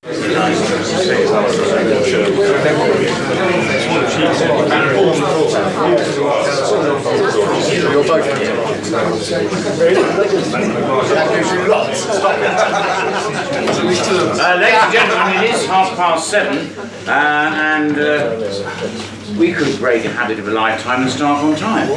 Ladies and gentlemen, it is 7:30, and we could break a habit of a lifetime and start on time.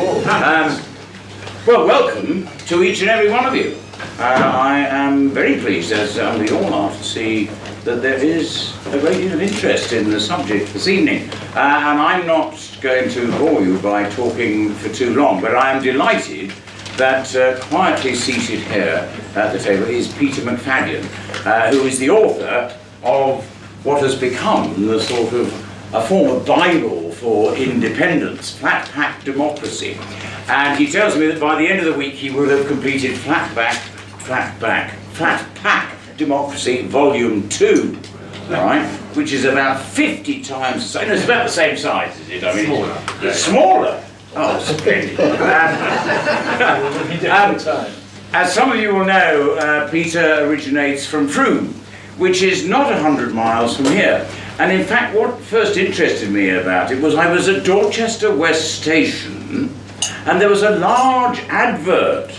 Well, welcome to each and every one of you. I am very pleased, as we all are, to see that there is a great deal of interest in the subject this evening. And I'm not going to bore you by talking for too long, but I am delighted that quietly seated here at the table is Peter MacFadyen, who is the author of what has become the sort of a form of Bible for independence, Flat Pack Democracy. And he tells me that by the end of the week he will have completed Flat Pack Democracy Volume 2, all right, which is about 50 times, no, it's about the same size, is it? I mean, smaller. It's smaller. Oh, splendid. As some of you will know, Peter originates from Frome, which is not 100 miles from here. And in fact, what first interested me about it was I was at Dorchester West Station, and there was a large advert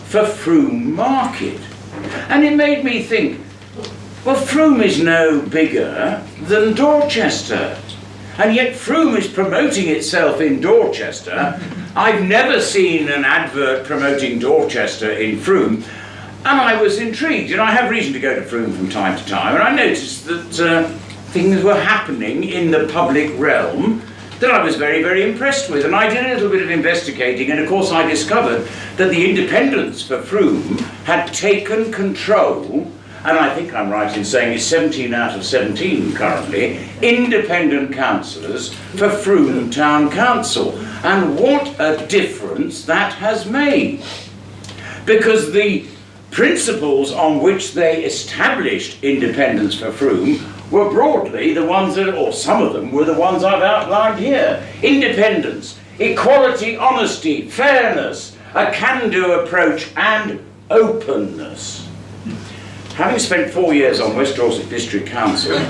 for Frome Market. And it made me think, well, Frome is no bigger than Dorchester. And yet Frome is promoting itself in Dorchester. I've never seen an advert promoting Dorchester in Frome. And I was intrigued, and I have reason to go to Frome from time to time, and I noticed that things were happening in the public realm that I was very, very impressed with. And I did a little bit of investigating, and of course I discovered that the independents for Frome had taken control, and I think I'm right in saying it's 17 out of 17 currently, independent councillors for Frome Town Council. And what a difference that has made. Because the principles on which they established independence for Frome were broadly the ones that, or some of them were the ones I've outlined here. Independence, equality, honesty, fairness, a can-do approach, and openness. Having spent 4 years on West Dorset District Council, I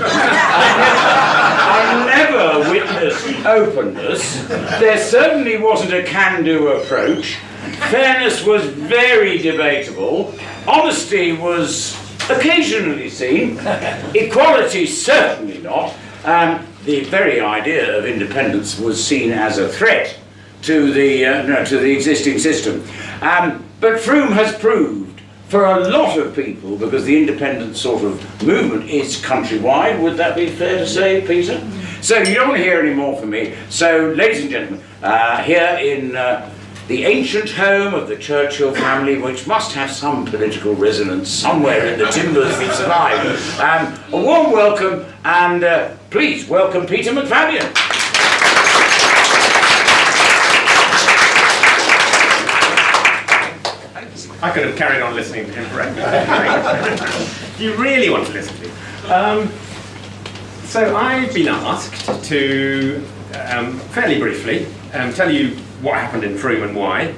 never witnessed openness. There certainly wasn't a can-do approach. Fairness was very debatable. Honesty was occasionally seen. Equality, certainly not. The very idea of independence was seen as a threat to the existing system. But Frome has proved, for a lot of people, because the independent sort of movement is countrywide, would that be fair to say, Peter? So you don't want to hear any more from me. So, ladies and gentlemen, here in the ancient home of the Churchill family, which must have some political resonance somewhere in the timbers that survive, a warm welcome, and please welcome Peter MacFadyen. I could have carried on listening to him forever. Do you really want to listen to me? So I've been asked to, fairly briefly, tell you what happened in Frome and why,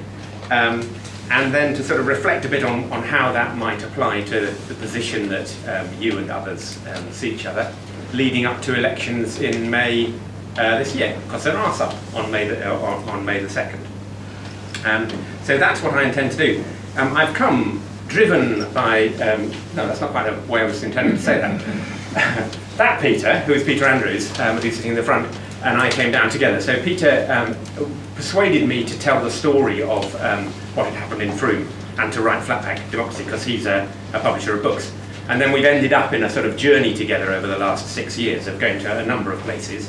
and then to sort of reflect a bit on how that might apply to the position that you and others see each other, leading up to elections in May this year, because there are some on May the 2nd. So that's what I intend to do. I've come driven by, no, that's not quite the way I was intending to say that. That Peter, who is Peter Andrews, who's sitting in the front, and I came down together. So Peter persuaded me to tell the story of what had happened in Frome and to write Flat Pack Democracy, because he's a publisher of books. And then we've ended up in a sort of journey together over the last 6 years of going to a number of places.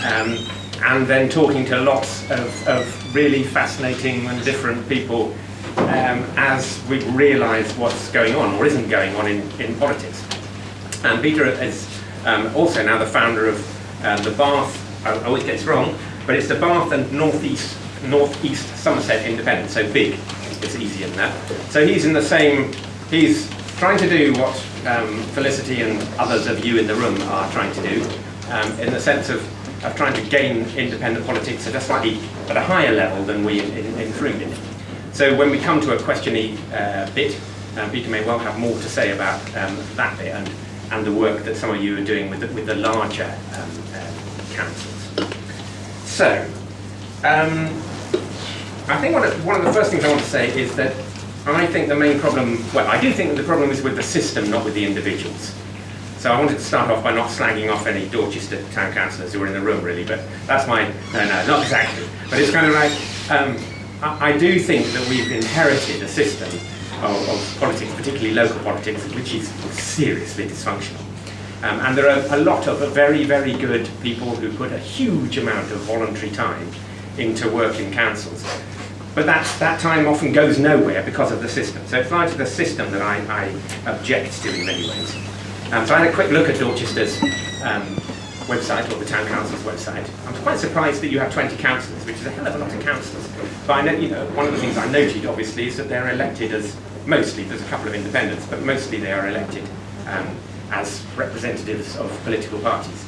And then talking to lots of really fascinating and different people as we realise what's going on or isn't going on in politics. And Peter is also now the founder of the Bath, I always get this wrong, but it's the Bath and North East Somerset Independent, so big, it's easier than that. So he's in the same, he's trying to do what Felicity and others of you in the room are trying to do, in the sense of trying to gain independent politics at a slightly, at a higher level than we in Frome did. So when we come to a questiony bit, Peter may well have more to say about that bit, and and the work that some of you are doing with the larger councils. So, I think one of the first things I want to say is that I think the main problem, well, I do think that the problem is with the system, not with the individuals. So I wanted to start off by not slagging off any Dorchester town councillors who are in the room, really, but that's my, no, not exactly. But it's kind of like, I do think that we've inherited a system of politics, particularly local politics, which is seriously dysfunctional. And there are a lot of very, very good people who put a huge amount of voluntary time into work in councils. But that time often goes nowhere because of the system. So it's largely the system that I object to in many ways. So I had a quick look at Dorchester's website, or the town council's website. I'm quite surprised that you have 20 councillors, which is a hell of a lot of councillors. But I know, one of the things I noted, obviously, is that they're elected as, mostly, there's a couple of independents, but mostly they are elected as representatives of political parties.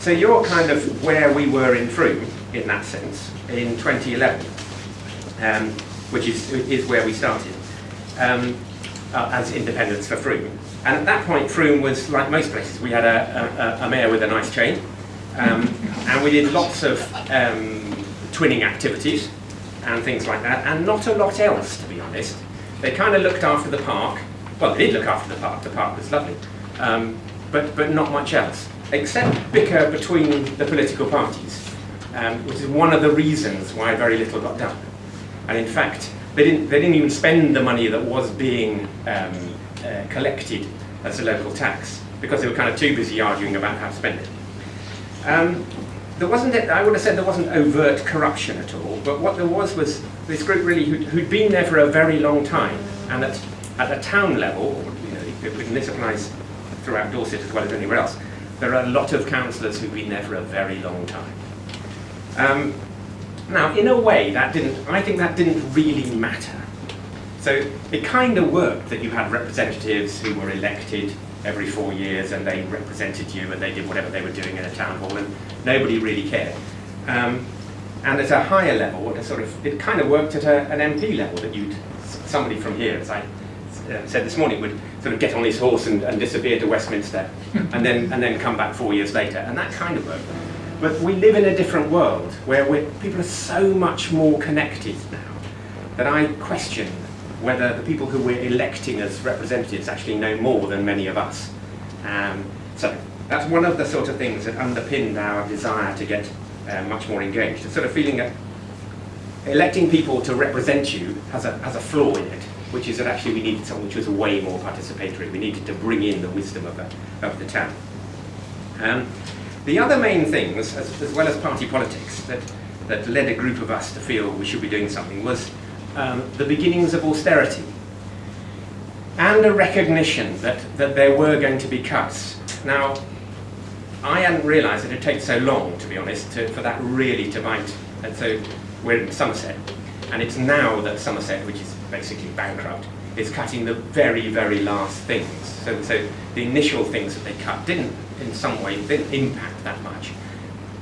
So you're kind of where we were in Frome, in that sense, in 2011. Which is where we started as independents for Frome. And at that point, Frome was, like most places, we had a mayor with a nice chain, and we did lots of twinning activities and things like that, and not a lot else, to be honest. They kind of looked after the park. Well, they did look after the park was lovely, but not much else, except bicker between the political parties, which is one of the reasons why very little got done. And in fact, they didn't even spend the money that was being collected as a local tax, because they were kind of too busy arguing about how to spend it. There wasn't, I would have said there wasn't overt corruption at all, but what there was this group really who'd been there for a very long time, and at a town level, and this applies throughout Dorset as well as anywhere else, there are a lot of councillors who've been there for a very long time. Now, in a way, I think that didn't really matter. So it kind of worked that you had representatives who were elected every 4 years, and they represented you, and they did whatever they were doing in a town hall, and nobody really cared. And at a higher level, it kind of worked at an MP level, that somebody from here, as I said this morning, would sort of get on his horse and disappear to Westminster, and then come back 4 years later, and that kind of worked. But we live in a different world where people are so much more connected now that I question whether the people who we're electing as representatives actually know more than many of us. So that's one of the sort of things that underpinned our desire to get much more engaged. The sort of feeling that electing people to represent you has a flaw in it, which is that actually we needed someone which was way more participatory. We needed to bring in the wisdom of the town. The other main things, as well as party politics, that led a group of us to feel we should be doing something was the beginnings of austerity and a recognition that there were going to be cuts. Now, I hadn't realised that it takes so long, to be honest, for that really to bite. And so we're in Somerset, and it's now that Somerset, which is basically bankrupt, is cutting the very, very last things. So the initial things that they cut didn't impact that much.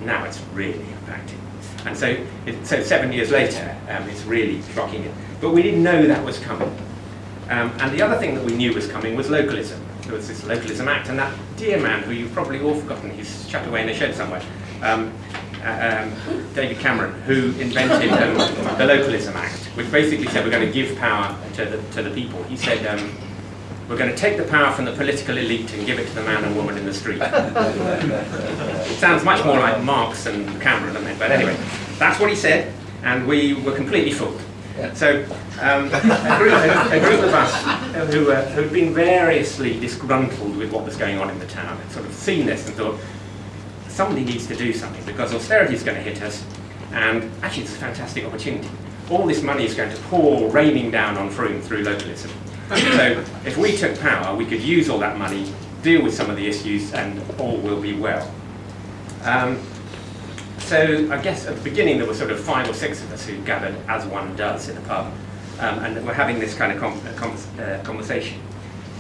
Now it's really impacting. And so 7 years later, it's really shocking it. But we didn't know that was coming. And the other thing that we knew was coming was localism. There was this Localism Act, and that dear man, who you've probably all forgotten, he's shut away in a shed somewhere, David Cameron, who invented the Localism Act, which basically said we're going to give power to the people. He said, we're going to take the power from the political elite and give it to the man and woman in the street. It sounds much more like Marx and Cameron, doesn't it? But anyway, that's what he said, and we were completely fooled. So a group of us who'd been variously disgruntled with what was going on in the town had sort of seen this and thought, somebody needs to do something because austerity is going to hit us, and actually it's a fantastic opportunity. All this money is going to pour raining down on Frome through localism. So if we took power, we could use all that money, deal with some of the issues, and all will be well. So I guess at the beginning there were sort of 5 or 6 of us who gathered as one does in a pub, and we're having this kind of conversation.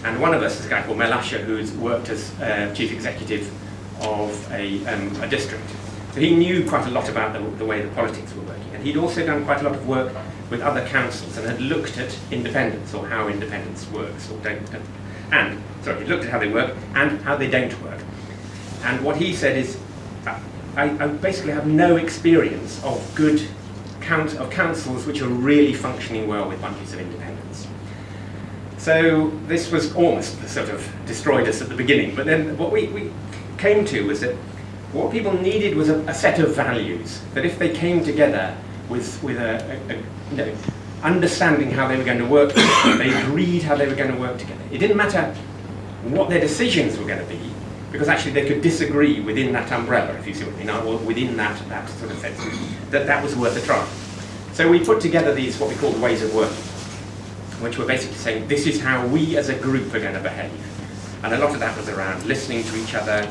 And one of us is a guy called Mel Asher, who's worked as chief executive of a district. So he knew quite a lot about the way the politics were working, and he'd also done quite a lot of work with other councils and had looked at independence, or how independence works or don't. and, sorry, he looked at how they work and how they don't work. And what he said is, I basically have no experience of good councils which are really functioning well with bunches of independents. So this was almost sort of destroyed us at the beginning, but then what we came to was that what people needed was a set of values, that if they came together with understanding how they were going to work together, they agreed how they were going to work together. It didn't matter what their decisions were going to be, because actually they could disagree within that umbrella, if you see what I mean, or within that sort of sense, that was worth a try. So we put together these, what we call ways of working, which were basically saying, this is how we as a group are going to behave. And a lot of that was around listening to each other.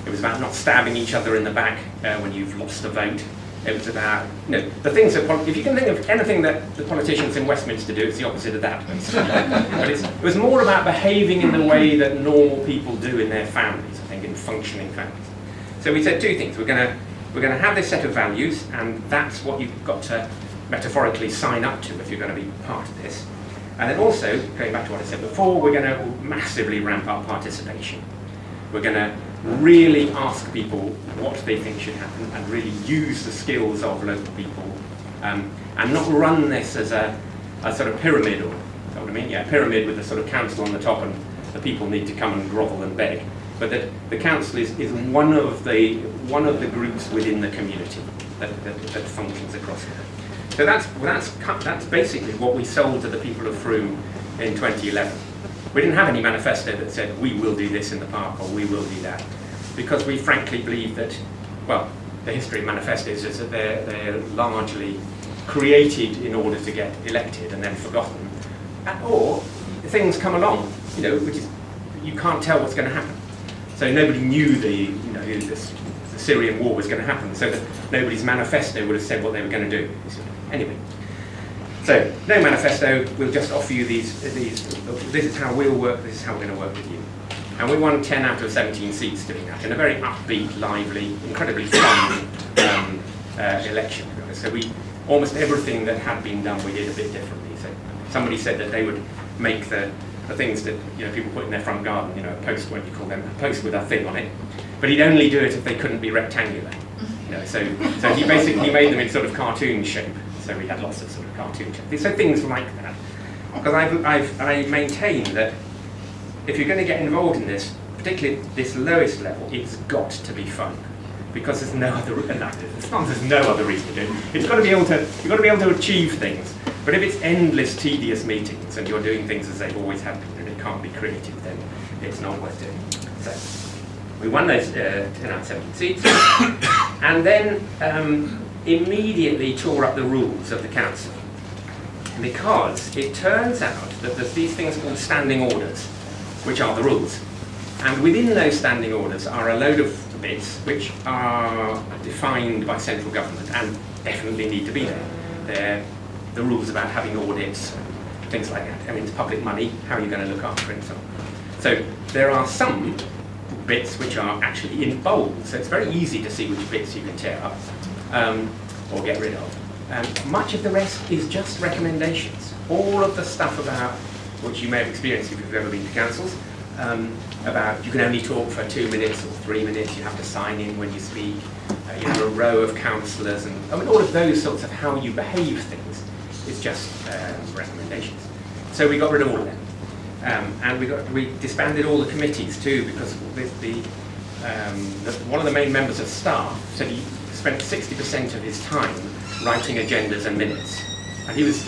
It was about not stabbing each other in the back when you've lost a vote. It was about, the things that, if you can think of anything that the politicians in Westminster do, it's the opposite of that, basically. But it was more about behaving in the way that normal people do in their families, I think, in functioning families. So we said two things. We're going to have this set of values, and that's what you've got to metaphorically sign up to if you're going to be part of this. And then also, going back to what I said before, we're going to massively ramp up participation. We're going to really ask people what they think should happen and really use the skills of local people, and not run this as a sort of pyramid, or you know what I mean? Yeah, pyramid with a sort of council on the top and the people need to come and grovel and beg. But that the council is one of the groups within the community that functions across it. So that's basically what we sold to the people of Frome in 2011. We didn't have any manifesto that said we will do this in the park or we will do that, because we frankly believe that, well, the history of manifestos is that they're largely created in order to get elected and then forgotten, or things come along, which is you can't tell what's going to happen. So nobody knew the Syrian war was going to happen, so that nobody's manifesto would have said what they were going to do. Anyway. So, no manifesto, we'll just offer you these, this is how we'll work, this is how we're going to work with you. And we won 10 out of 17 seats doing that, in a very upbeat, lively, incredibly fun election. So almost everything that had been done, we did a bit differently. So somebody said that they would make the things that people put in their front garden, a post, what do you call them, a post with a thing on it. But he'd only do it if they couldn't be rectangular. So he basically made them in sort of cartoon shape. So we had lots of sort of cartoon shape. So things like that. Because I maintain that if you're going to get involved in this, particularly this lowest level, it's got to be fun. Because there's no other reason to do it. You've got to be able to achieve things. But if it's endless, tedious meetings and you're doing things as they've always have been and it can't be creative, then it's not worth doing. So we won those 10 out of 17 seats, and then immediately tore up the rules of the council, because it turns out that there's these things called standing orders, which are the rules. And within those standing orders are a load of bits which are defined by central government and definitely need to be there. They're the rules about having audits, things like that. I mean, it's public money, how are you going to look after it and so on. So there are some bits which are actually in bold, so it's very easy to see which bits you can tear up or get rid of. Much of the rest is just recommendations. All of the stuff about, which you may have experienced if you've ever been to councils, about you can only talk for 2 minutes or 3 minutes, you have to sign in when you speak, you have a row of councillors, and all of those sorts of how you behave things is just recommendations. So we got rid of all of them. And we disbanded all the committees too, because one of the main members of staff said he spent 60% of his time writing agendas and minutes, and he was,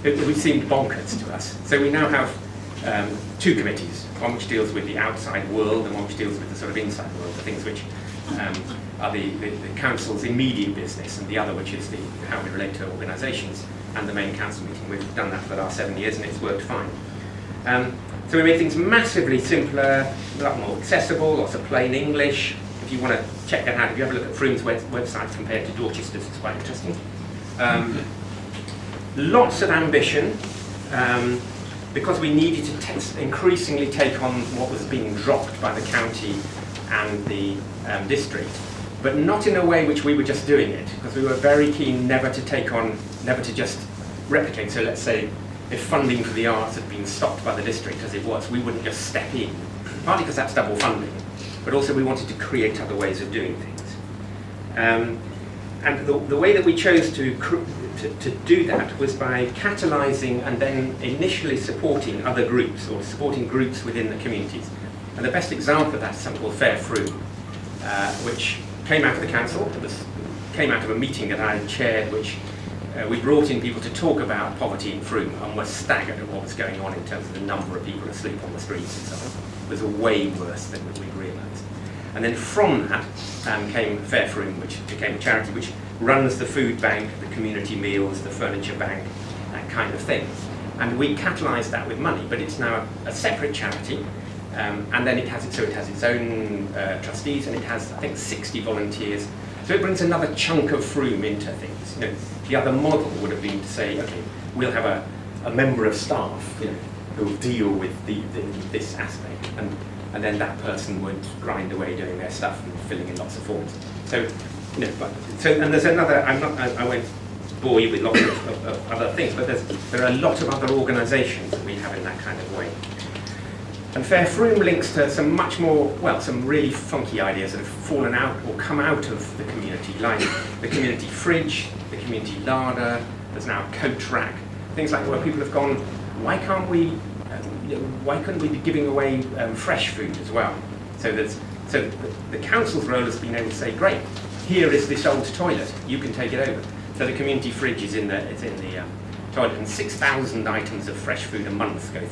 it seemed bonkers to us. So we now have 2 committees, one which deals with the outside world and one which deals with the sort of inside world, the things which are the council's immediate business, and the other which is how we relate to organisations and the main council meeting. We've done that for the last 7 years and it's worked fine. So we made things massively simpler, a lot more accessible, lots of plain English. If you want to check that out, if you have a look at Frome's website compared to Dorchester's, it's quite interesting. Lots of ambition, because we needed to increasingly take on what was being dropped by the county and the district, but not in a way which we were just doing it, because we were very keen never to just replicate. So let's say if funding for the arts had been stopped by the district as it was, we wouldn't just step in, partly because that's double funding, but also we wanted to create other ways of doing things. And the way that we chose to do that was by catalysing and then initially supporting other groups, or supporting groups within the communities. And the best example of that is something called Fair Fruit, which came out of the council. Came out of a meeting that I chaired, which we brought in people to talk about poverty in Frome, and were staggered at what was going on in terms of the number of people asleep on the streets and so on. It was way worse than we realised. And then from that came Fair Frome, which became a charity which runs the food bank, the community meals, the furniture bank, that kind of thing. And we catalysed that with money, but it's now a separate charity. And then it has its own trustees, and it has, I think, 60 volunteers. So it brings another chunk of Frome into things. You know, the other model would have been to say, okay, we'll have a member of staff, you know, who will deal with this aspect, and then that person would grind away doing their stuff and filling in lots of forms. So, you know, and there's another. I won't bore you with lots of other things, but there are a lot of other organisations that we have in that kind of way. And Fair Frome links to some much more, well, some really funky ideas that have fallen out or come out of the community, like the community fridge, the community larder, there's now a coach rack, things like where people have gone, why couldn't we be giving away fresh food as well? So the council's role has been able to say, great, here is this old toilet, you can take it over. So the community fridge is in the toilet, and 6,000 items of fresh food a month go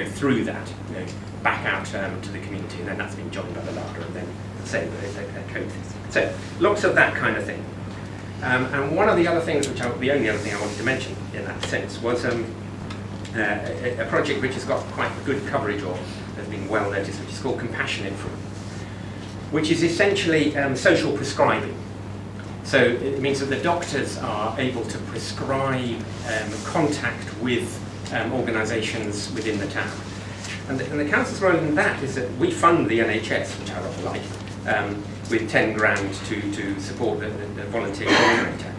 through that, you know, back out to the community, and then that's been joined by the larder, and then say a coach. So lots of that kind of thing. And one of the other things, the only other thing I wanted to mention in that sense was a project which has got quite good coverage, or has been well noticed, which is called Compassionate Frome, which is essentially social prescribing. So it means that the doctors are able to prescribe contact with organisations within the town. And the council's role in that is that we fund the NHS, which I rather like, with 10 grand to support the volunteer coordinator.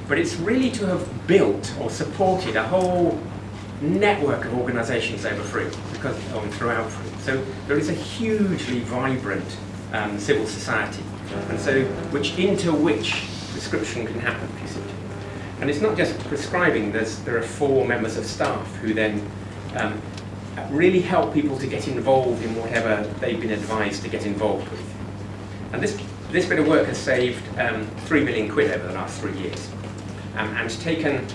But it's really to have built or supported a whole network of organisations over Frome, throughout Frome. So there is a hugely vibrant civil society, and so into which prescription can happen, if you see. And it's not just prescribing, there are 4 members of staff who then really help people to get involved in whatever they've been advised to get involved with. And this bit of work has saved 3 million quid over the last 3 years, and taken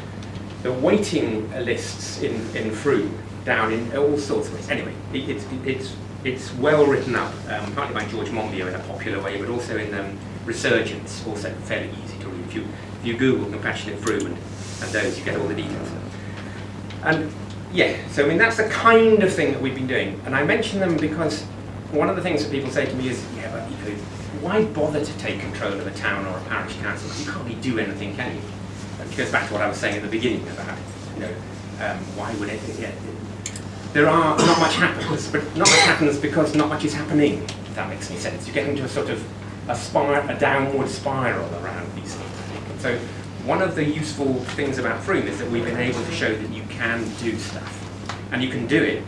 the waiting lists in Frome down in all sorts of ways. Anyway, it's well written up, partly by George Monbiot in a popular way, but also in Resurgence, also fairly easy to read. If you Google Compassionate Frome and those, you get all the details. And yeah, so I mean that's the kind of thing that we've been doing. And I mention them because one of the things that people say to me is, yeah, but you know, why bother to take control of a town or a parish council? You can't really do anything, can you? It goes back to what I was saying at the beginning about, you know, why would it? Yeah, not much happens, but not much happens because not much is happening. If that makes any sense, you get into a sort of a downward spiral around these things. So one of the useful things about Frome is that we've been able to show that you can do stuff, and you can do it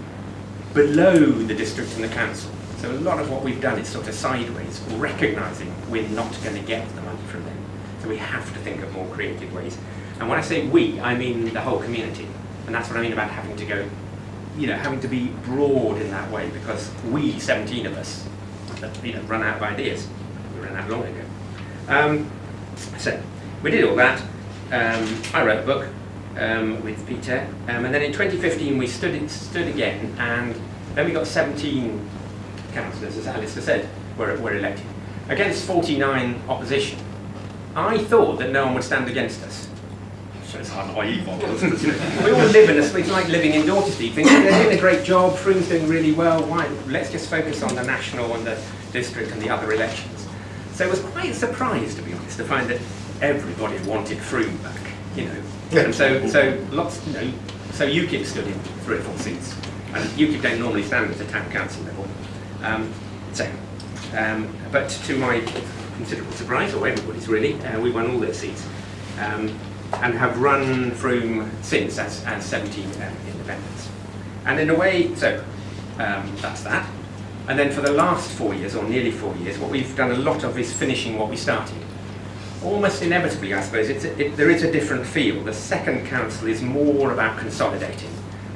below the district and the council. So a lot of what we've done is sort of sideways, recognising we're not going to get the money from them. So we have to think of more creative ways. And when I say we, I mean the whole community. And that's what I mean about having to go, you know, having to be broad in that way, because we, 17 of us, you know, run out of ideas. We ran out long ago. So we did all that. I wrote a book with Peter, and then in 2015 we stood again, and then we got 17 councillors, as Alistair said, were elected, against 49 opposition. I thought that no one would stand against us. So it's hard naive on us, but you know, we all live in it's like living in Dorset, thinking they're doing a great job, Frome's doing really well, why? Let's just focus on the national and the district and the other elections. So I was quite surprised, to be honest, to find that everybody wanted Frome back, you know. And so lots, you know, so UKIP stood in 3 or 4 seats, and UKIP don't normally stand at the town council level. But to my considerable surprise, or everybody's really, we won all their seats. and have run Frome since as 17 independents. And in a way, so that's that. And then for the last 4 years, or nearly 4 years, what we've done a lot of is finishing what we started. Almost inevitably, I suppose, there is a different feel. The second council is more about consolidating.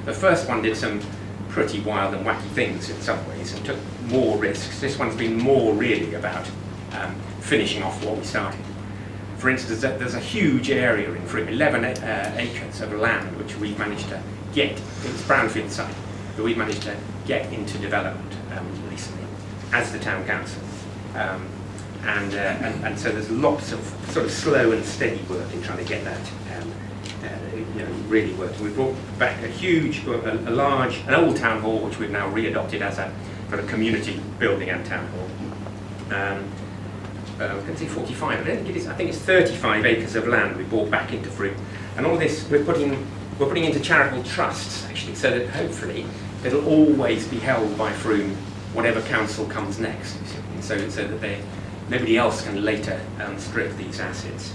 The first one did some pretty wild and wacky things in some ways and took more risks. This one's been more really about finishing off what we started. For instance, there's a huge area in Frome, 11 acres of land, which we've managed to get, it's brownfield site, but we've managed to get into development recently as the town council. And so there's lots of sort of slow and steady work in trying to get that really working. We've brought back a huge, an old town hall, which we've now readopted as a sort of community building and town hall. I can see 45. I don't think it is. I think it's 35 acres of land we bought back into Frome, and all this we're putting into charitable trusts actually, so that hopefully it'll always be held by Frome, whatever council comes next, so that nobody else can later strip these assets.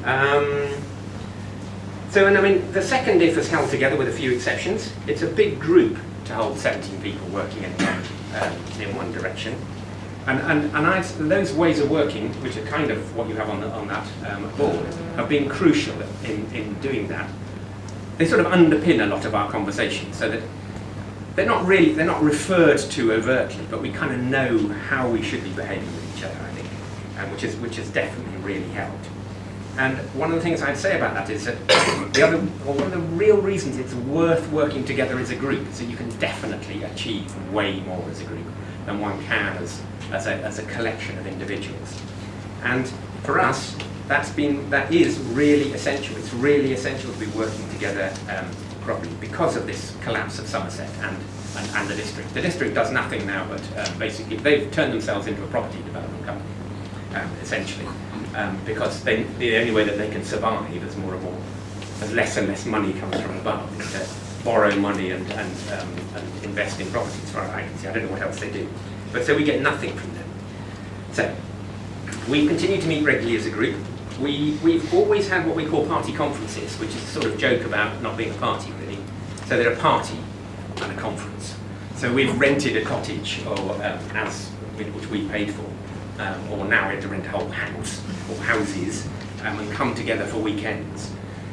And I mean, the second IF is held together with a few exceptions. It's a big group to hold 17 people working in one direction. And those ways of working, which are kind of what you have on that board, have been crucial in doing that. They sort of underpin a lot of our conversations, so that they're not referred to overtly, but we kind of know how we should be behaving with each other, I think, which has definitely really helped. And one of the things I'd say about that is that one of the real reasons it's worth working together as a group is that you can definitely achieve way more as a group than one can as a collection of individuals. And for us, that is really essential. It's really essential to be working together properly because of this collapse of Somerset and the district. The district does nothing now but basically they've turned themselves into a property development company, essentially, because the only way that they can survive as less and less money comes from above, is to borrow money and invest in properties, as far as I can see. I don't know what else they do. But so we get nothing from them. So we continue to meet regularly as a group. We've always had what we call party conferences, which is a sort of joke about not being a party, really. So they're a party and a conference. So we've rented a cottage, which we paid for, or now we have to rent a whole house, or houses, and come together for weekends.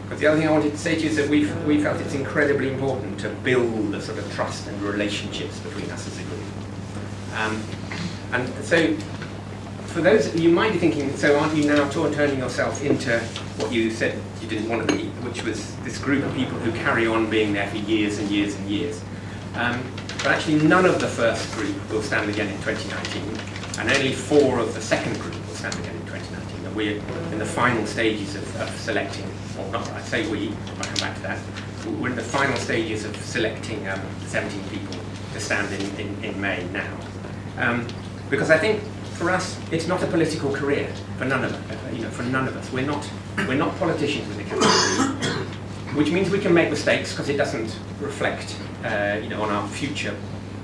But the other thing I wanted to say to you is that we felt it's incredibly important to build a sort of trust and relationships between us as a group. And so, for those, you might be thinking, so aren't you now turning yourself into what you said you didn't want to be, which was this group of people who carry on being there for years and years and years. But actually none of the first group will stand again in 2019, and only 4 of the second group will stand again in 2019. And we're in the final stages of selecting, or not, I say we, I'll come back to that. We're in the final stages of selecting 17 people to stand in May now. Because I think for us, it's not a political career for none of us. For none of us, we're not politicians with a capital D, which means we can make mistakes because it doesn't reflect, on our future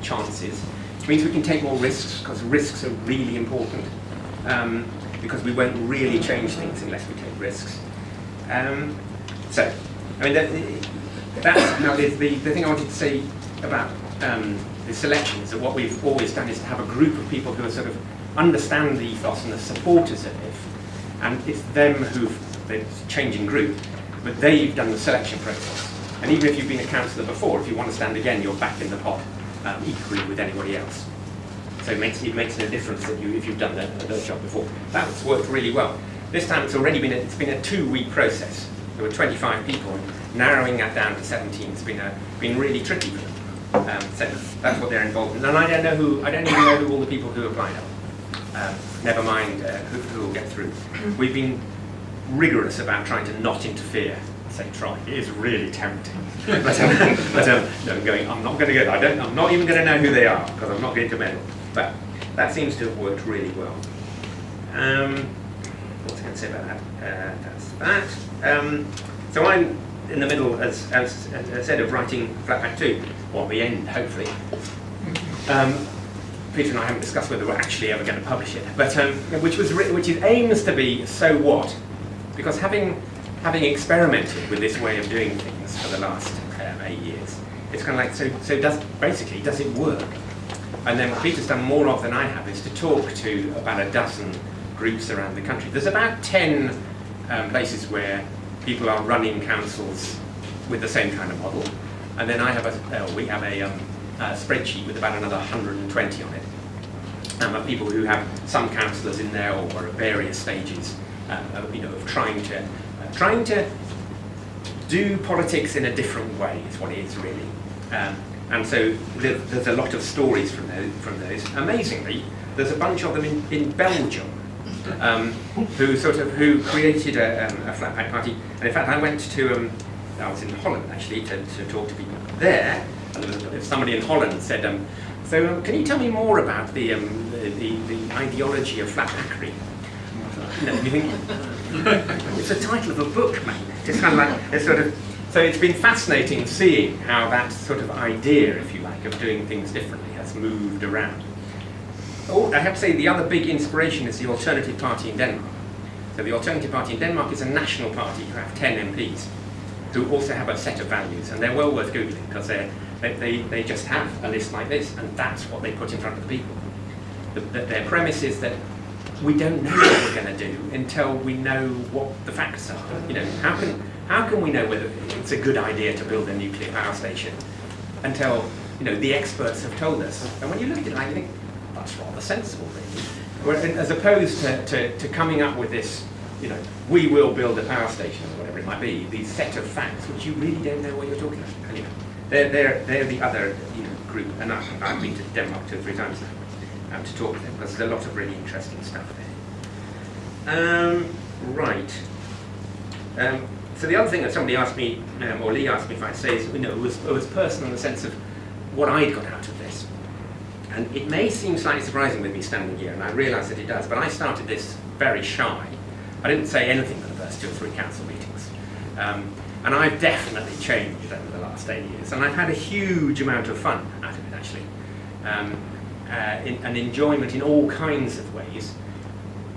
chances. Which means we can take more risks because risks are really important. Because we won't really change things unless we take risks. So, I mean, the thing I wanted to say about the selection is that what we've always done is to have a group of people who are sort of understand the ethos and the supporters of it, and it's them they're changing group, but they've done the selection process. And even if you've been a councillor before, if you want to stand again, you're back in the pot equally with anybody else. So it makes no difference that if you've done the job before. That's worked really well. This time it's been a 2-week process. There were 25 people, and narrowing that down to 17 has been really tricky for them. So that's what they're involved in. And I don't even know who all the people who applied are. Never mind who will get through. We've been rigorous about trying to not interfere. I say try. It is really tempting. No, I'm not going to go there. I'm not even going to know who they are because I'm not going to meddle. But that seems to have worked really well. What's I going to say about that? That's that. So I'm in the middle, as I said, of writing Flatback 2, or the end, hopefully. Peter and I haven't discussed whether we're actually ever going to publish it, but which aims to be so what, because having having experimented with this way of doing things for the last 8 years, it's kind of like, does it work? And then what Peter's done more of than I have is to talk to about a dozen groups around the country. There's about 10 places where people are running councils with the same kind of model, and then we have a spreadsheet with about another 120 on it, of people who have some councillors in there or at various stages of trying to do politics in a different way is what it is really. And so there's a lot of stories from those. Amazingly, there's a bunch of them in Belgium who created a flat pack party. And in fact, I was in Holland actually to talk to people there. And somebody in Holland said, can you tell me more about the ideology of flat packery? You think it's the title of a book, man. It's kind of like so it's been fascinating seeing how that sort of idea, if you like, of doing things differently has moved around. Oh, I have to say the other big inspiration is the Alternative Party in Denmark. So the Alternative Party in Denmark is a national party who have 10 MPs who also have a set of values, and they're well worth Googling because they just have a list like this, and that's what they put in front of the people. Their premise is that we don't know what we're going to do until we know what the facts are. How can we know whether it's a good idea to build a nuclear power station until the experts have told us? And when you look at it, I think that's rather sensible, really. As opposed to coming up with this, we will build a power station or whatever it might be, these set of facts which you really don't know what you're talking about. Anyway, they're the other group, and I've been to Denmark 2 or 3 times now to talk to them because there's a lot of really interesting stuff there. Right. So the other thing that somebody asked me, or Lee asked me if I'd say, is, it was personal in the sense of what I'd got out of this. And it may seem slightly surprising with me standing here, and I realise that it does, but I started this very shy. I didn't say anything for the first 2 or 3 council meetings. And I've definitely changed over the last 8 years, and I've had a huge amount of fun out of it, actually. And enjoyment in all kinds of ways,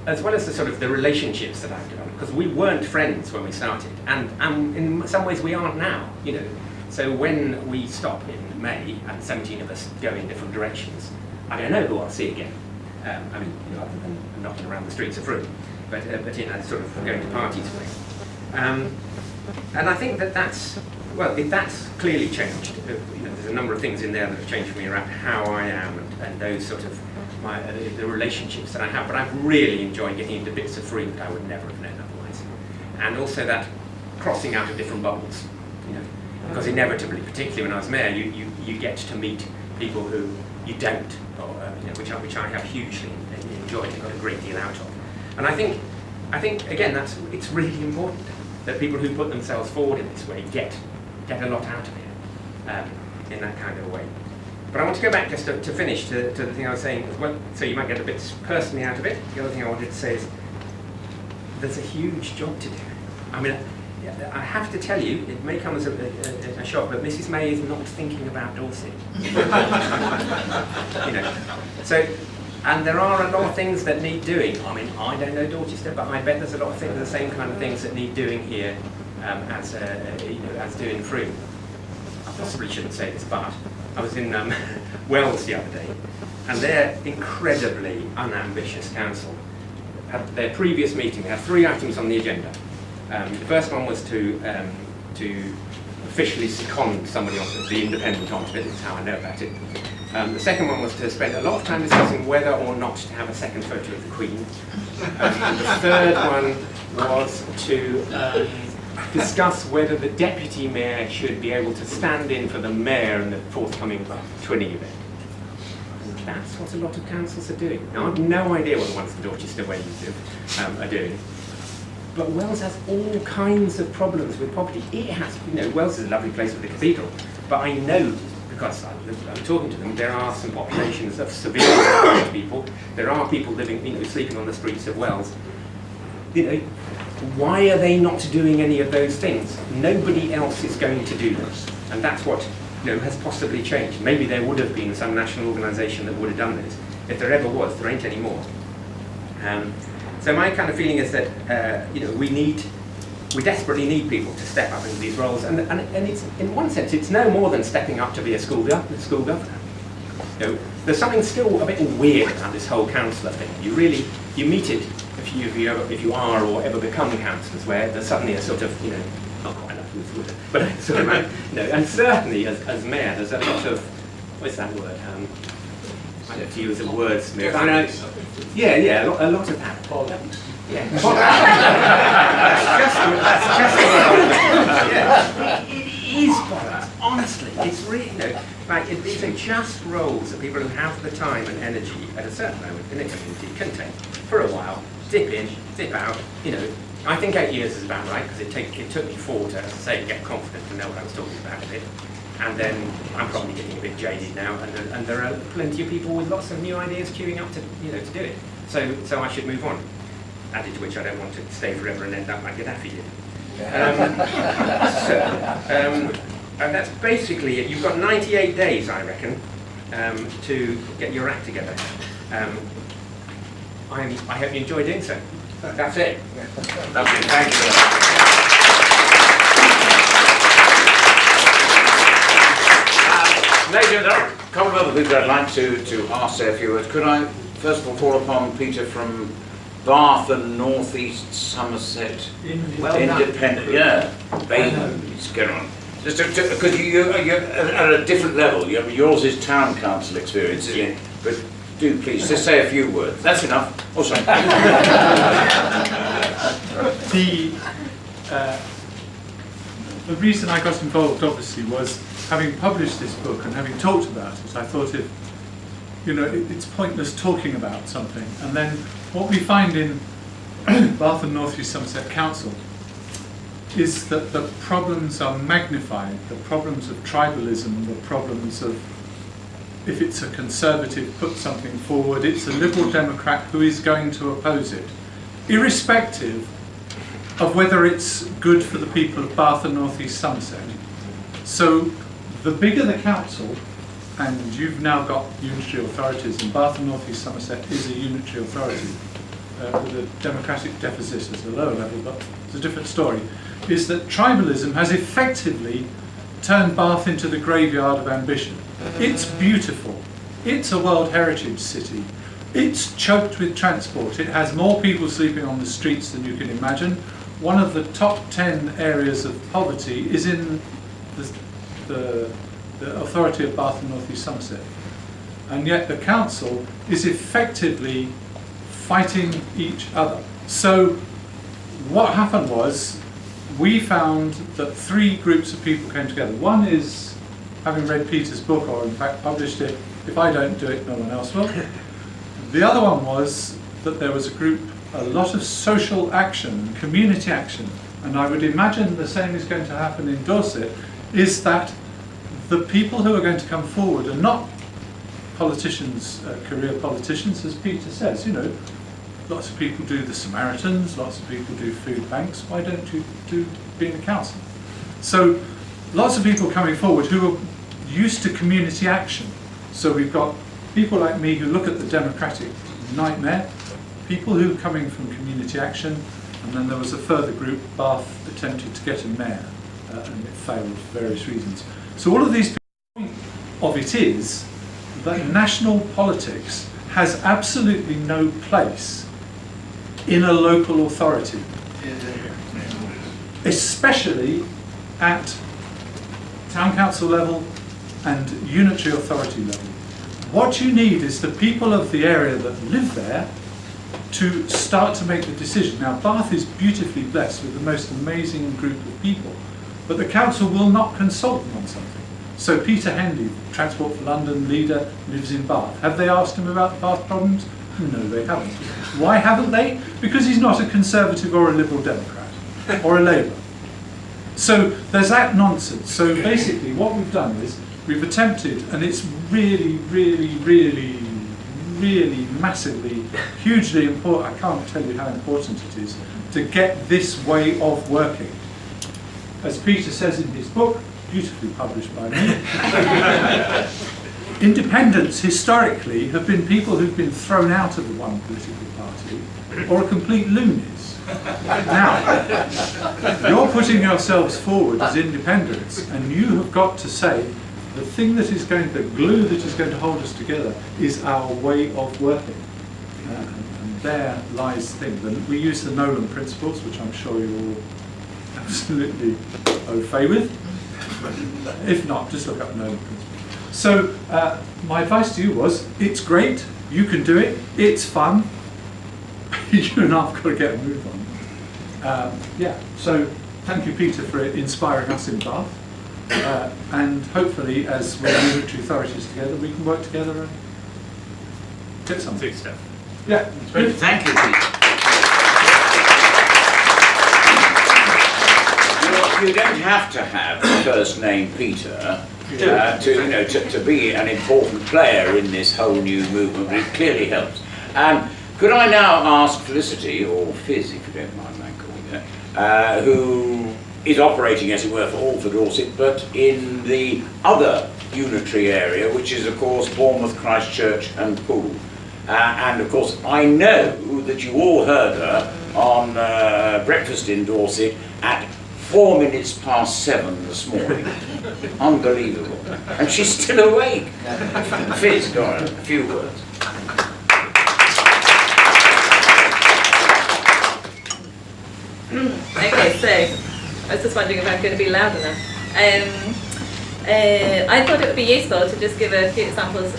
as well as the relationships that I've developed, because we weren't friends when we started, and in some ways we aren't now, So when we stop in May, and 17 of us go in different directions, I don't know who I'll see again. Other than knocking around the streets of Frome, but in a sort of going to parties way. And I think that's clearly changed. There's a number of things in there that have changed for me around how I am and those sort of the relationships that I have. But I've really enjoyed getting into bits of Frome that I would never have known otherwise. And also that crossing out of different bubbles, because inevitably, particularly when I was mayor, you get to meet people who you don't, or which I have hugely enjoyed and got a great deal out of. And I think again it's really important that people who put themselves forward in this way get a lot out of it in that kind of way. But I want to go back just to finish to the thing I was saying as well. So you might get a bit personally out of it. The other thing I wanted to say is there's a huge job to do. I mean, I have to tell you, it may come as a shock, but Mrs. May is not thinking about Dorset. So. And there are a lot of things that need doing. I mean, I don't know Dorchester, but I bet there's a lot of things, the same kind of things that need doing here as doing Frome. I possibly shouldn't say this, but I was in Wells the other day, and their incredibly unambitious council had their previous meeting. They had 3 items on the agenda. The first one was to officially second somebody onto the independent onto it. This is how I know about it. The second one was to spend a lot of time discussing whether or not to have a second photo of the Queen. The third one was to discuss whether the deputy mayor should be able to stand in for the mayor in the forthcoming twinning event. And that's what a lot of councils are doing. Now, I've no idea what the ones in Dorchester where you live are doing. But Wells has all kinds of problems with property. It has, Wells is a lovely place with the cathedral, but I know, because I'm talking to them, there are some populations of severely people. There are people living, sleeping on the streets of Wells. Why are they not doing any of those things? Nobody else is going to do this, and that's what has possibly changed. Maybe there would have been some national organisation that would have done this. If there ever was, there ain't any more. So my kind of feeling is that we need we desperately need people to step up into these roles, and it's, in one sense, it's no more than stepping up to be a school governor. You know, there's something still a bit weird about this whole councillor thing. You meet it if you are or ever become councillors, where there's suddenly a sort of, you know, not quite enough with it, but sort of, you know, and certainly as mayor, there's a lot of, what's that word? I have to use a wordsmith. Yeah, a lot of that. Yeah. That's just it is bollocks. Honestly, it's really, you know, like these are just roles that people who have the time and energy at a certain moment in a community can take for a while, dip in, dip out. You know, I think 8 years is about right, because it took me 4 to, as I say, get confident to know what I was talking about a bit. And then I'm probably getting a bit jaded now, and there are plenty of people with lots of new ideas queuing up to, you know, to do it. So I should move on. Added to which, I don't want to stay forever and end up like Gaddafi did. And that's basically it. You've got 98 days, I reckon, to get your act together. I hope you enjoy doing so. That's it. Lovely, thank you. Ladies, there are a couple of other people I'd like to ask say a few words. Could I first of all call upon Peter from Bath and North East Somerset Independent? Yeah, Let's get on. Just because you're at a different level. Yours is town council experience, isn't it? But do please just say a few words. That's enough. Oh, sorry. The reason I got involved, obviously, was having published this book and having talked about it. I thought it's pointless talking about something. And then what we find in Bath and North East Somerset Council is that the problems are magnified. The problems of tribalism, the problems of, if it's a Conservative put something forward, it's a Liberal Democrat who is going to oppose it, irrespective of whether it's good for the people of Bath and North East Somerset. So the bigger the council, and you've now got unitary authorities, and Bath and North East Somerset is a unitary authority with a democratic deficit at a lower level, but it's a different story, is that tribalism has effectively turned Bath into the graveyard of ambition. It's beautiful. It's a World Heritage City. It's choked with transport. It has more people sleeping on the streets than you can imagine. One of the top 10 areas of poverty is in the authority of Bath and North East Somerset. And yet the council is effectively fighting each other. So what happened was, we found that 3 groups of people came together. One is, having read Peter's book, or in fact published it, if I don't do it, no one else will. The other one was that there was a lot of social action, community action, and I would imagine the same is going to happen in Dorset, is that the people who are going to come forward are not politicians, career politicians, as Peter says. You know, lots of people do the Samaritans, lots of people do food banks. Why don't you do being a councillor? So lots of people coming forward who are used to community action. So we've got people like me who look at the democratic nightmare, people who are coming from community action, and then there was a further group, Bath attempted to get a mayor, and it failed for various reasons. So all of these people, the point of it is that national politics has absolutely no place in a local authority, especially at town council level and unitary authority level. What you need is the people of the area that live there to start to make the decision. Now, Bath is beautifully blessed with the most amazing group of people, but the council will not consult them on something. So Peter Henley, Transport for London leader, lives in Bath. Have they asked him about the Bath problems? No, they haven't. Why haven't they? Because he's not a Conservative or a Liberal Democrat or a Labour. So there's that nonsense. So basically what we've done is we've attempted, and it's really, really, really, really massively, hugely important, I can't tell you how important it is, to get this way of working. As Peter says in his book, beautifully published by me, independents historically have been people who've been thrown out of the one political party or are complete loonies. Now, you're putting yourselves forward as independents, and you have got to say the thing that is going, the glue that is going to hold us together is our way of working. And there lies the thing. We use the Nolan principles, which I'm sure you're all absolutely au fait with. If not, just look up Nolan principles. So my advice to you was, it's great, you can do it, it's fun, you and I have got to get a move on. Yeah, so thank you, Peter, for inspiring us in Bath. And hopefully, as we're unitary authorities together, we can work together and get something. Big step. Yeah, Thank you, Peter. You don't have to have the first name Peter to be an important player in this whole new movement, but it clearly helps. Could I now ask Felicity, or Fizz if you don't mind my calling her, who is operating, as it were, for all for Dorset, but in the other unitary area, which is, of course, Bournemouth, Christchurch and Poole. And, of course, I know that you all heard her on Breakfast in Dorset at 4 minutes past 7 this morning. Unbelievable. And she's still awake. Fizz, go on, a few words. Okay, so I was just wondering if I'm going to be loud enough. I thought it would be useful to just give a few examples,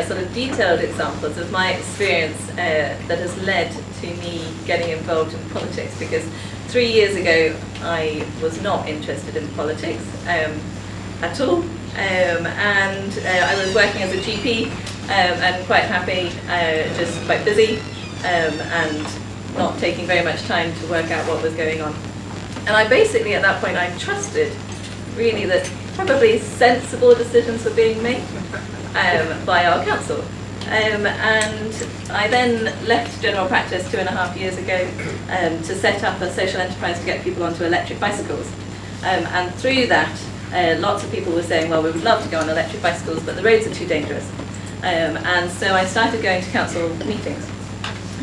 sort of detailed examples of my experience that has led to me getting involved in politics, because 3 years ago I was not interested in politics at all, and I was working as a GP and quite happy, just quite busy and not taking very much time to work out what was going on. And I basically, at that point, I trusted really that probably sensible decisions were being made by our council. And I then left general practice 2.5 years ago to set up a social enterprise to get people onto electric bicycles. And through that, lots of people were saying, well, we would love to go on electric bicycles, but the roads are too dangerous. And so I started going to council meetings.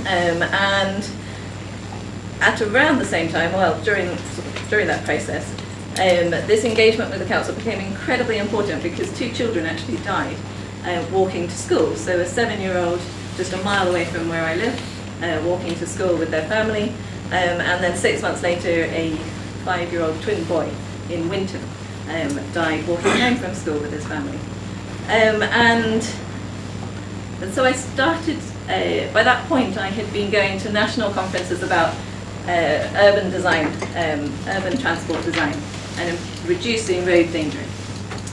And at around the same time, well, during that process, this engagement with the council became incredibly important, because 2 children actually died walking to school. So a 7-year-old just a mile away from where I live, walking to school with their family, and then 6 months later a 5-year-old twin boy in Winton died walking home from school with his family. And so I started, by that point I had been going to national conferences about urban design, urban transport design, and reducing road danger.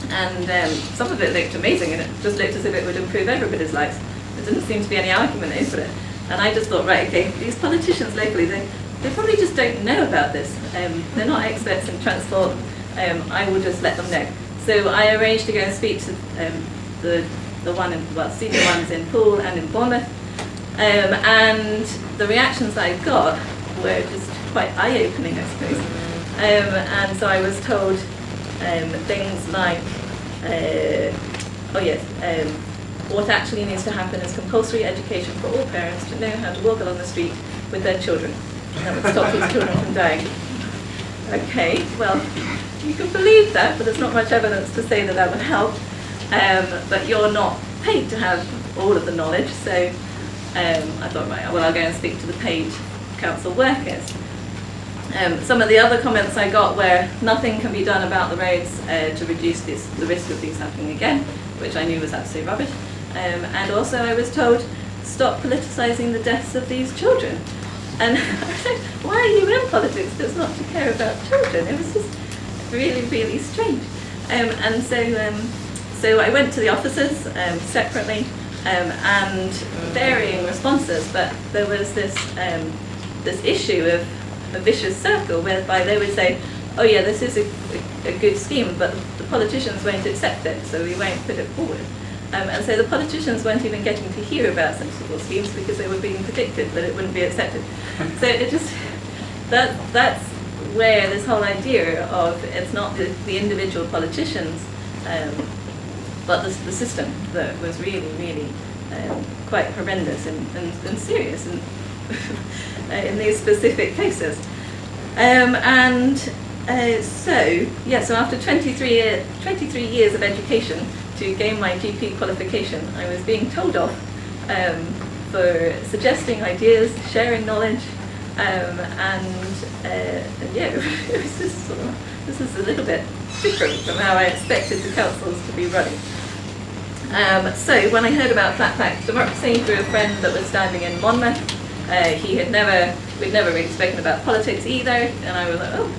And some of it looked amazing, and it just looked as if it would improve everybody's lives. There didn't seem to be any argument over it. And I just thought, right, okay, these politicians locally, they probably just don't know about this. They're not experts in transport. I will just let them know. So I arranged to go and speak to the one in, well, senior ones in Poole and in Bournemouth. And the reactions I got were just quite eye-opening, I suppose. And so I was told things like, what actually needs to happen is compulsory education for all parents to know how to walk along the street with their children. That would stop these children from dying. Okay, well, you can believe that, but there's not much evidence to say that that would help. But you're not paid to have all of the knowledge, so I thought, right, well, I'll go and speak to the paid council workers. Some of the other comments I got were nothing can be done about the roads to reduce the risk of these happening again, which I knew was absolutely rubbish. And also I was told, stop politicising the deaths of these children. And I said, why are you in politics if it's not to care about children? It was just really, really strange. And so I went to the officers separately, and varying responses, but there was this issue of a vicious circle whereby they would say, oh yeah, this is a good scheme, but the politicians won't accept it, so we won't put it forward. And so the politicians weren't even getting to hear about sensible schemes because they were being predicted that it wouldn't be accepted. So it just, that's where this whole idea of it's not the individual politicians but the system that was really quite horrendous and serious in these specific cases. So after 23 years of education to gain my GP qualification, I was being told off for suggesting ideas, sharing knowledge, it was just sort of, this is a little bit different from how I expected the councils to be running. So when I heard about flat pack democracy through a friend that was standing in Monmouth, we'd never really spoken about politics either, and I was like, oh,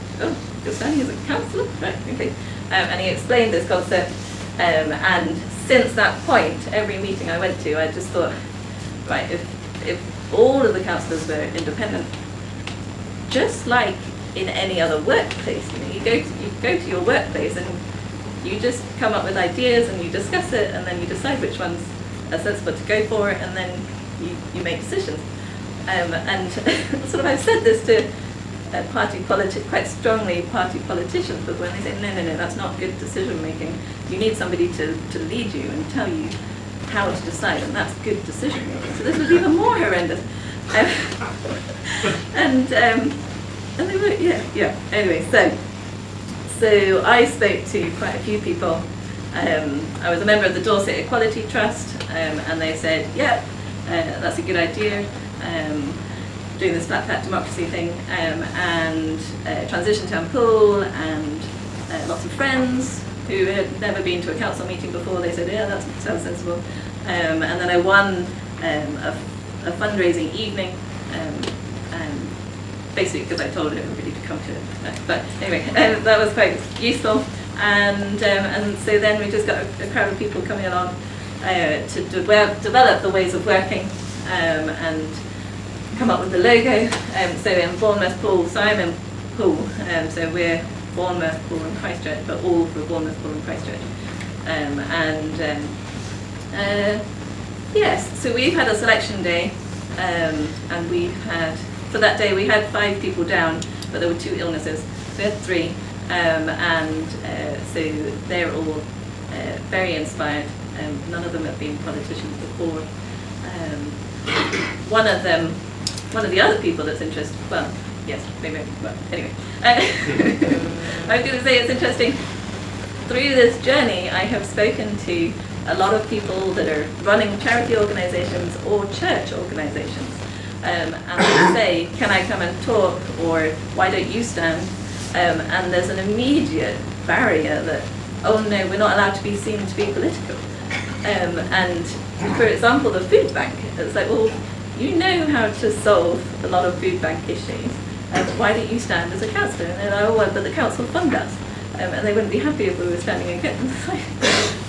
you're standing as a councillor? Right, okay. And he explained this concept, and since that point, every meeting I went to, I just thought, right, if all of the councillors were independent, just like in any other workplace, you go to your workplace and you just come up with ideas and you discuss it, and then you decide which ones are sensible to go for, and then you make decisions. And sort of I've said this to quite strongly party politicians, but when they say, no, that's not good decision making, you need somebody to lead you and tell you how to decide, and that's good decision making. So this was even more horrendous. And they were, yeah. Anyway, so I spoke to quite a few people. I was a member of the Dorset Equality Trust, and they said, that's a good idea, doing this flat pack democracy thing, and transition town pool, and lots of friends who had never been to a council meeting before. They said, that sounds sensible. And then I won a fundraising evening, basically because I told everybody to come to it. But anyway, that was quite useful. And so then we just got a crowd of people coming along to develop the ways of working and come up with the logo. So in Bournemouth Pool, so I'm in Pool, so we're Bournemouth, Pool and Christchurch, but all for Bournemouth, Pool and Christchurch. Yes, so we've had a selection day, and we've had, for that day we had 5 people down, but there were 2 illnesses, so we had 3, so they're all very inspired. None of them have been politicians before. One of the other people that's interested, well, yes, maybe, well, anyway. I was going to say it's interesting, through this journey I have spoken to a lot of people that are running charity organisations or church organisations, and they say, can I come and talk, or why don't you stand? And there's an immediate barrier that, oh no, we're not allowed to be seen to be political. And for example, the food bank, it's like, well, you know how to solve a lot of food bank issues, why don't you stand as a councillor? And they're like, oh, well, but the council fund us, and they wouldn't be happy if we were standing against.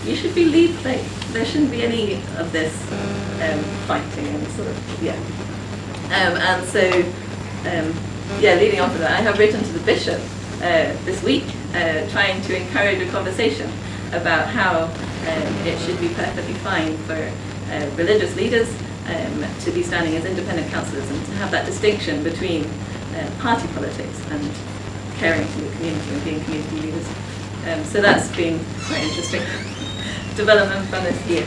You should be lead play. There shouldn't be any of this fighting and sort of, and so, leading on to that, I have written to the bishop this week, trying to encourage a conversation about how it should be perfectly fine for religious leaders to be standing as independent councillors, and to have that distinction between party politics and caring for your community and being community leaders. So that's been quite interesting development from this year.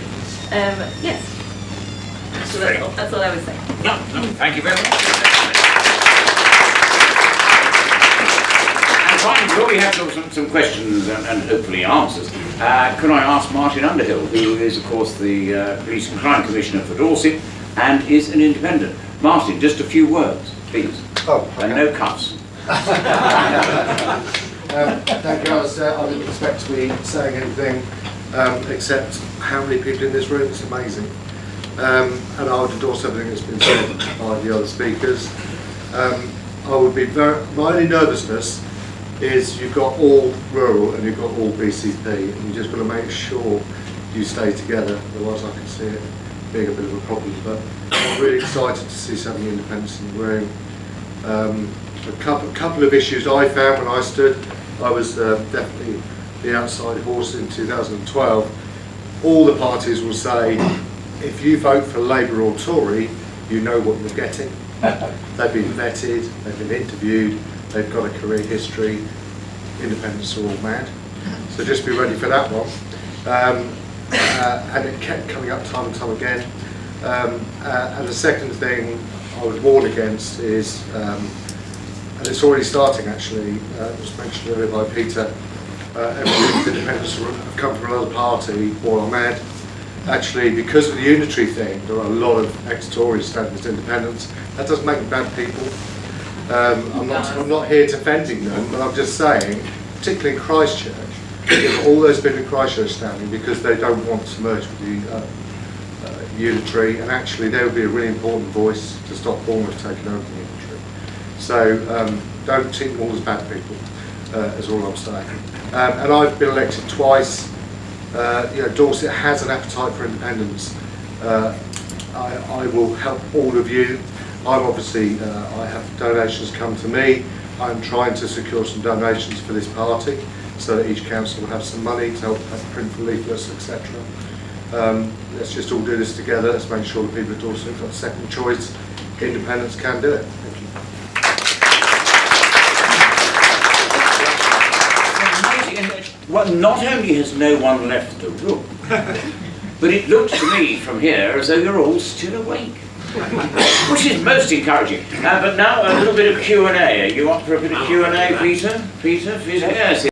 Yes. So that's all I would say. No, thank you very much. And finally, before we have some questions and hopefully answers, can I ask Martyn Underhill, who is of course the Police and Crime Commissioner for Dorset and is an independent. Martyn, just a few words, please. Oh, okay. And no cuss. Thank you, Alistair. I didn't expect to be saying anything except how many people in this room. It's amazing. And I would endorse everything that's been said by the other speakers. I would be my only nervousness is you've got all rural and you've got all BCP, and you just got to make sure you stay together. Otherwise, I can see it being a bit of a problem. But I'm really excited to see some of the independents in the room. A couple of issues I found when I stood. I was definitely the outside horse in 2012. All the parties will say, if you vote for Labour or Tory, you know what you're getting. They've been vetted, they've been interviewed, they've got a career history. Independents are all mad. So just be ready for that one. and it kept coming up time and time again. And the second thing I would warn against is, and it's already starting actually, it was mentioned earlier by Peter, everyone's independents have come from another party, or are mad. Actually, because of the unitary thing, there are a lot of ex-Tories standing as independents. That doesn't make them bad people. I'm not here defending them, but I'm just saying, particularly in Christchurch, all those people in Christchurch standing because they don't want to merge with the unitary, and actually they would be a really important voice to stop Bournemouth taking over the unitary. So don't treat them all as bad people, is all I'm saying. And I've been elected twice. Dorset has an appetite for independence. I will help all of you. I'm obviously, I have donations come to me. I'm trying to secure some donations for this party so that each council will have some money to help print for leaflets, etc. Let's just all do this together. Let's make sure the people at Dorset have got a second choice. Independence can do it. Thank you. Well, not only has no one left the room, but it looks to me from here as though you're all still awake, which is most encouraging. But now a little bit of Q&A. Are you up for a bit of Q&A, Peter? Peter? Yes.